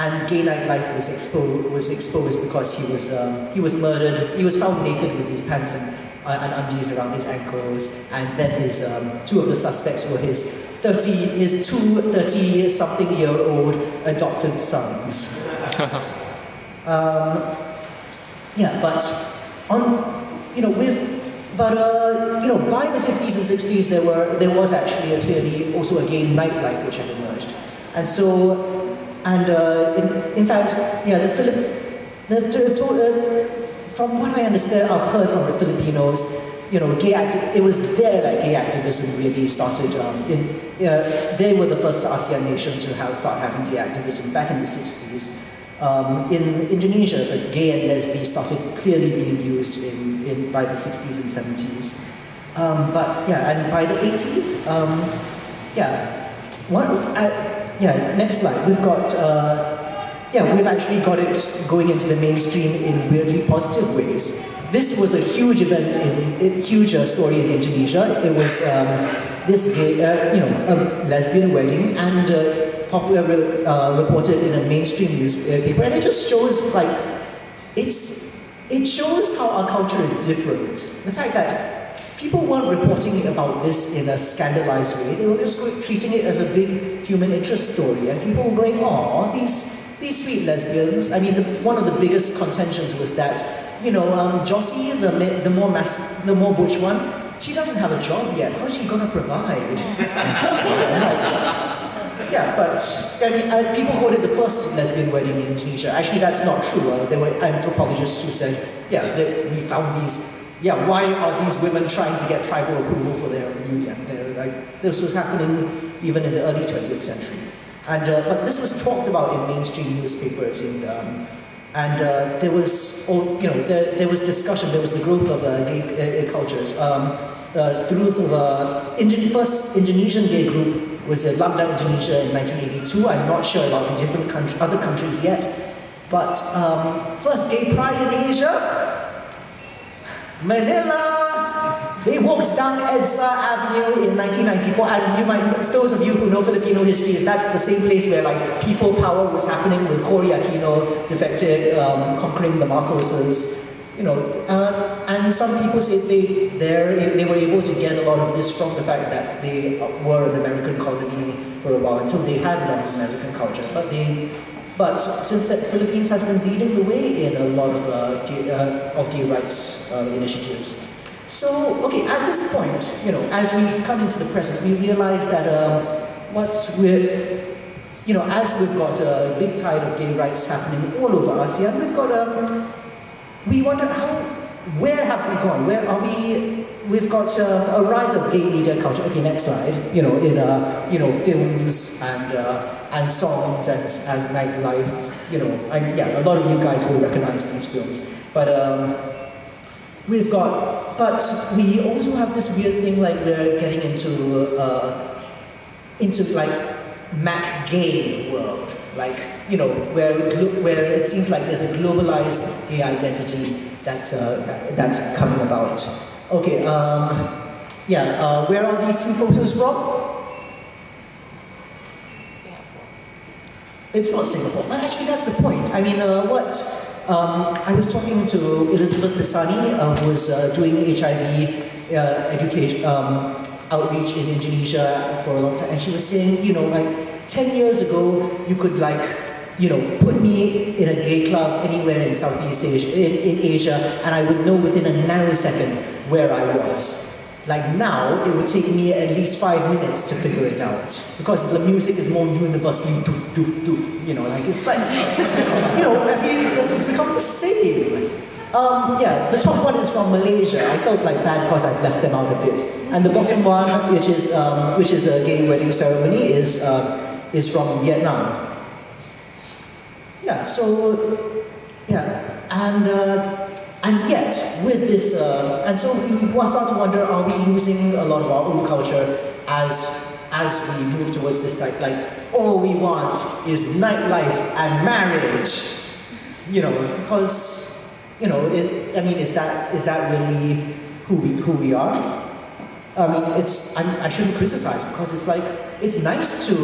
and gay nightlife was exposed because he was murdered. He was found naked with his pants and undies around his ankles, and then his two of the suspects were his two 30-something-year-old adopted sons. Yeah, but by the 50s and 60s, there was actually clearly also a gay nightlife which had emerged, and so, in fact, yeah, from what I understand, I've heard from the Filipinos, it was there that gay activism really started. They were the first ASEAN nation to start having gay activism back in the 60s. In Indonesia, the gay and lesbian started clearly being used by the 60s and 70s. But yeah, and by the 80s, next slide. We've got, we've actually got it going into the mainstream in weirdly positive ways. This was a huge event, huge story in Indonesia. It was this gay, a lesbian wedding, and reported in a mainstream newspaper, and it just shows it shows how our culture is different. The fact that people weren't reporting about this in a scandalized way; they were just treating it as a big human interest story, and people were going, "Oh, these sweet lesbians." I mean, one of the biggest contentions was that Josie, the more butch one, she doesn't have a job yet. How's she gonna provide? Yeah, but I mean, people called it the first lesbian wedding in Indonesia. Actually, that's not true. There were anthropologists who said, we found these. Yeah, why are these women trying to get tribal approval for their union? This was happening even in the early 20th century, and but this was talked about in mainstream newspapers, and there was there was discussion. There was the growth of gay cultures. The growth of first Indonesian gay group was Lambda Indonesia in 1982. I'm not sure about the different other countries yet, but first gay pride in Asia, Manila. They walked down Edsa Avenue in 1994, and those of you who know Filipino history, that's the same place where people power was happening with Cory Aquino defected, conquering the Marcoses. And some people say they were able to get a lot of this from the fact that they were an American colony for a while until they had a lot of American culture. But since the Philippines has been leading the way in a lot of gay rights initiatives. So at this point, as we come into the present, we realize that as we've got a big tide of gay rights happening all over ASEAN, we wonder where have we gone? Where are we? We've got a rise of gay media culture. Okay, next slide. In films and songs and nightlife. A lot of you guys will recognize these films. But we also have this weird thing we're getting into Mac gay world. Where it seems like there's a globalized gay identity that's coming about. Okay, where are these two photos from? Singapore. It's not Singapore, but actually that's the point. I mean, I was talking to Elizabeth Pisani, who was doing HIV education outreach in Indonesia for a long time, and she was saying, 10 years ago, you could put me in a gay club anywhere in Southeast Asia, in Asia, and I would know within a nanosecond where I was. Now, it would take me at least 5 minutes to figure it out, because the music is more universally doof, doof, doof, it's become the same. The top one is from Malaysia. I felt bad because I've left them out a bit. And the bottom one, which is a gay wedding ceremony, is from Vietnam. And yet with this, and so you start to wonder: are we losing a lot of our own culture as we move towards this all we want is nightlife and marriage? Because. Is that really who we are? I mean, I shouldn't criticize, because it's nice to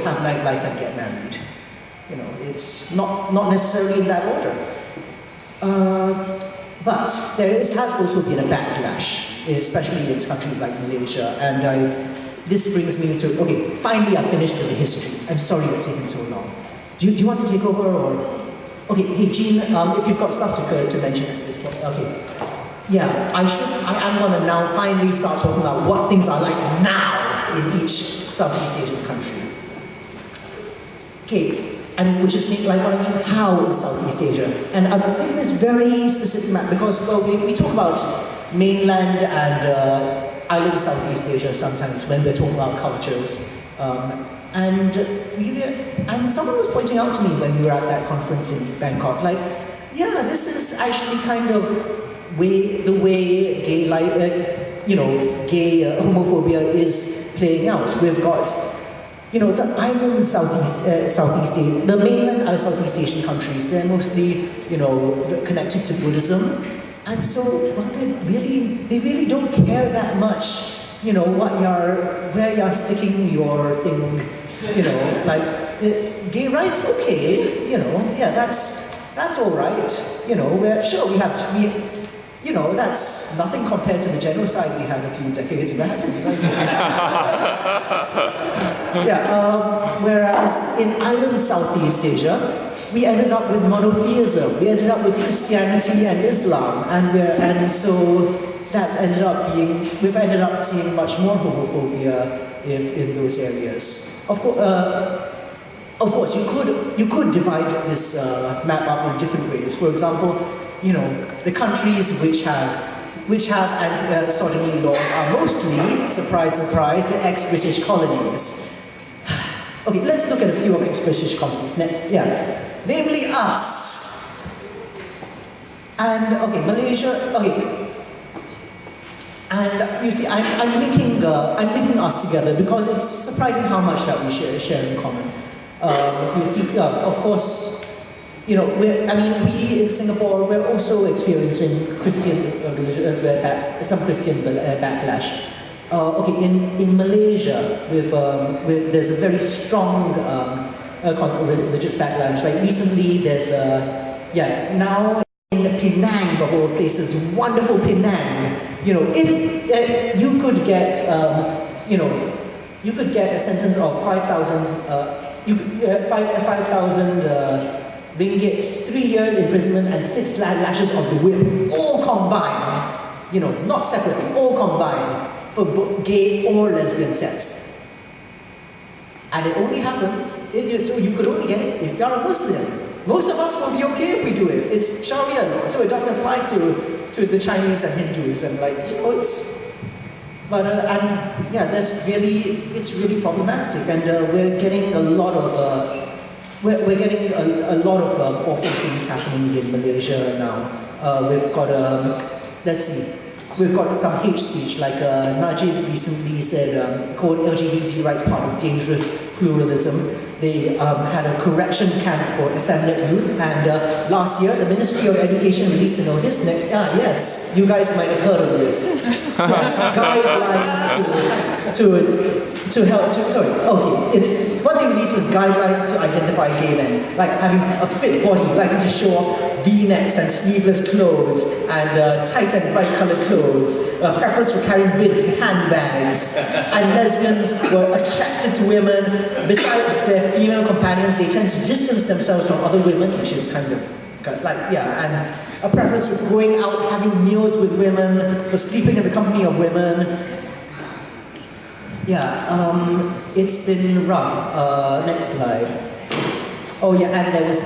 have nightlife and get married. You know, it's not necessarily in that order. But has also been a backlash, especially in countries like Malaysia. And this brings me to, okay, finally I finished with the history. I'm sorry it's taken so long. Do you want to take over or? Okay, hey Jean, if you've got stuff to mention at this point, okay. Yeah, I'm gonna now finally start talking about what things are like now in each Southeast Asian country. Okay, which is like what I mean, how is Southeast Asia? And I've given this very specific map because, well, we talk about mainland and island Southeast Asia sometimes when we're talking about cultures. And someone was pointing out to me when we were at that conference in Bangkok, like, yeah, this is actually kind of the way gay homophobia is playing out. We've got, the island Southeast Asia, the mainland Southeast Asian countries, they're mostly, connected to Buddhism. And so, well, they really don't care that much, where you're sticking your thing, like, gay rights, okay, yeah, that's all right, we're sure we have, that's nothing compared to the genocide we had a few decades back. Whereas in island Southeast Asia, we ended up with monotheism. We ended up with Christianity and Islam, and so that we've ended up seeing much more homophobia in those areas. Of course, you could divide this map up in different ways. For example, the countries which have anti-sodomy laws are mostly, surprise, surprise, the ex-British colonies. Okay, let's look at a few of ex-British colonies. Namely us. And Malaysia. Okay, and you see, I'm linking us together because it's surprising how much that we share in common. You see, of course. We in Singapore, we're also experiencing some Christian backlash. In Malaysia, there's a very strong religious backlash. Like recently, there's now in the Penang of all places, wonderful Penang. If you could get, you could get a sentence of 5,000, 5,000. Ringgit, 3 years imprisonment and 6 lashes of the whip, all combined, not separately, all combined for gay or lesbian sex. And it only happens, so you could only get it if you're a Muslim. Most of us will be okay if we do it. It's Sharia law, so it doesn't apply to the Chinese and Hindus and it's really problematic, and we're getting a lot of We're getting a lot of awful things happening in Malaysia now. We've got, we've got some hate speech, like Najib recently said, called LGBT rights part of dangerous pluralism. They had a correction camp for effeminate youth, and last year the Ministry of Education released a notice. Yes, you guys might have heard of this. Guidelines to help. What they released was guidelines to identify gay men, like having a fit body, liking to show off V-necks and sleeveless clothes, and tight and bright-colored clothes, preference for carrying big handbags, and lesbians were attracted to women. Besides their female companions, they tend to distance themselves from other women, which is kind of and a preference for going out, having meals with women, for sleeping in the company of women. It's been rough. Next slide. And there was,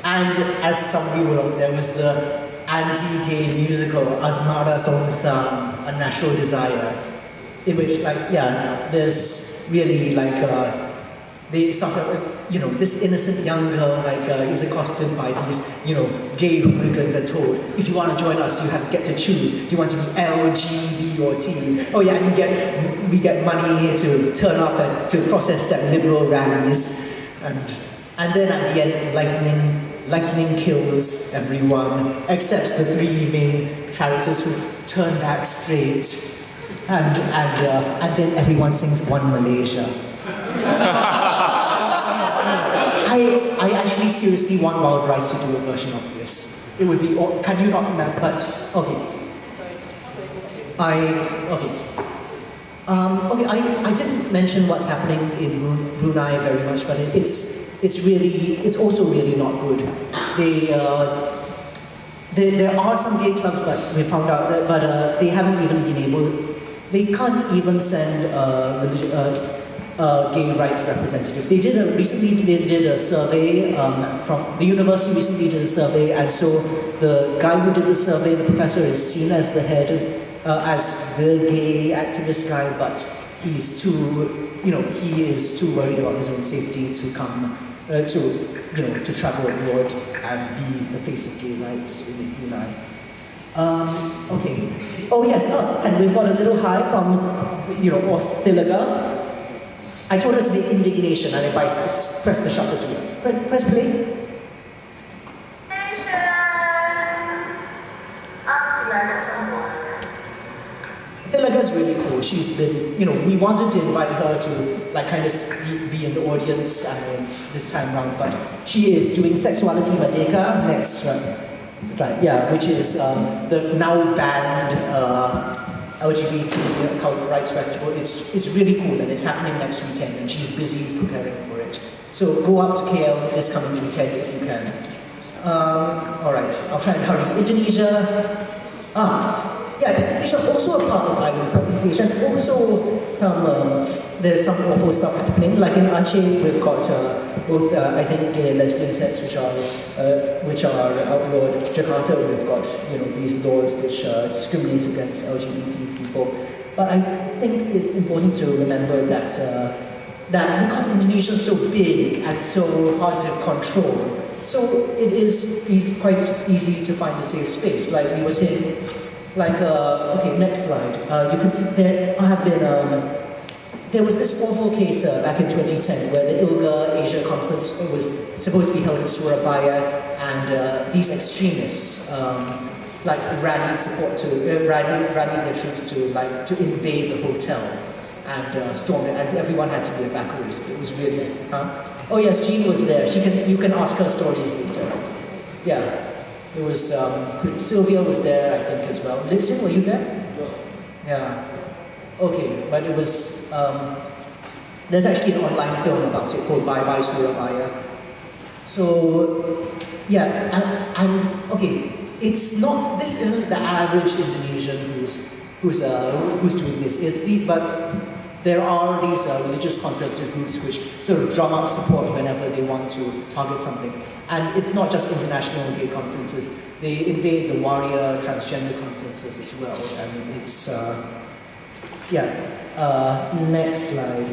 and as some of you will know, there was the anti-gay musical Asmara Song Sang, A Natural Desire, in which, there's really, they start out with, this innocent young girl, is accosted by these, gay hooligans and told, if you want to join us, you have to get to choose. Do you want to be L, G, B, or T? And we get money to turn up to protest at liberal rallies. And then at the end, lightning kills everyone, except the 3 main characters who turn back straight. And then everyone sings One Malaysia. I actually seriously want Wild Rice to do a version of this. It would be, can you not remember, but, okay. I didn't mention what's happening in Brunei very much, but it's also really not good. There are some gay clubs, but we found out that, but they haven't even been able, they can't even send a gay rights representative. Recently they did a survey, from the university recently did a survey, and so the guy who did the survey, the professor, is seen as the head, as the gay activist guy, but he's too, he is too worried about his own safety to come, to travel abroad and be the face of gay rights in Brunei. Okay. Oh yes, and we've got a little hi from, Osthilaga. I told her to say indignation, and if I press the shutter to it. Press play. Thilaga is really cool. She's been, we wanted to invite her to kind of be in the audience this time round, but she is doing Sexuality Merdeka next, which is the now banned LGBT rights festival. It's really cool, and it's happening next weekend, and she's busy preparing for it. So go up to KL this coming weekend if you can. All right, I'll try and hurry. Indonesia. Indonesia also a part of island Southeast Asia. Also, there's some awful stuff happening. Like in Aceh, we've got both, I think, gay and lesbian sex, which are outlawed. Jakarta, we've got these laws which discriminate against LGBT people. But I think it's important to remember that because Indonesia is so big and so hard to control, so it is quite easy to find a safe space. Like we were saying. Okay, next slide. You can see there there was this awful case back in 2010 where the ILGA Asia conference was supposed to be held in Surabaya, and these extremists rallied their troops to invade the hotel and stormed it, and everyone had to be evacuated. It was really, Oh yes, Jean was there. You can ask her stories later. Yeah. It was, Sylvia was there, I think, as well. Lipson, were you there? No. Yeah. Okay, but it was, there's actually an online film about it called Bye Bye Surabaya. So, yeah, okay, this isn't the average Indonesian who's doing this, but there are these religious conservative groups which sort of drum up support whenever they want to target something. And it's not just international gay conferences. They invade the warrior transgender conferences as well. And it's, next slide.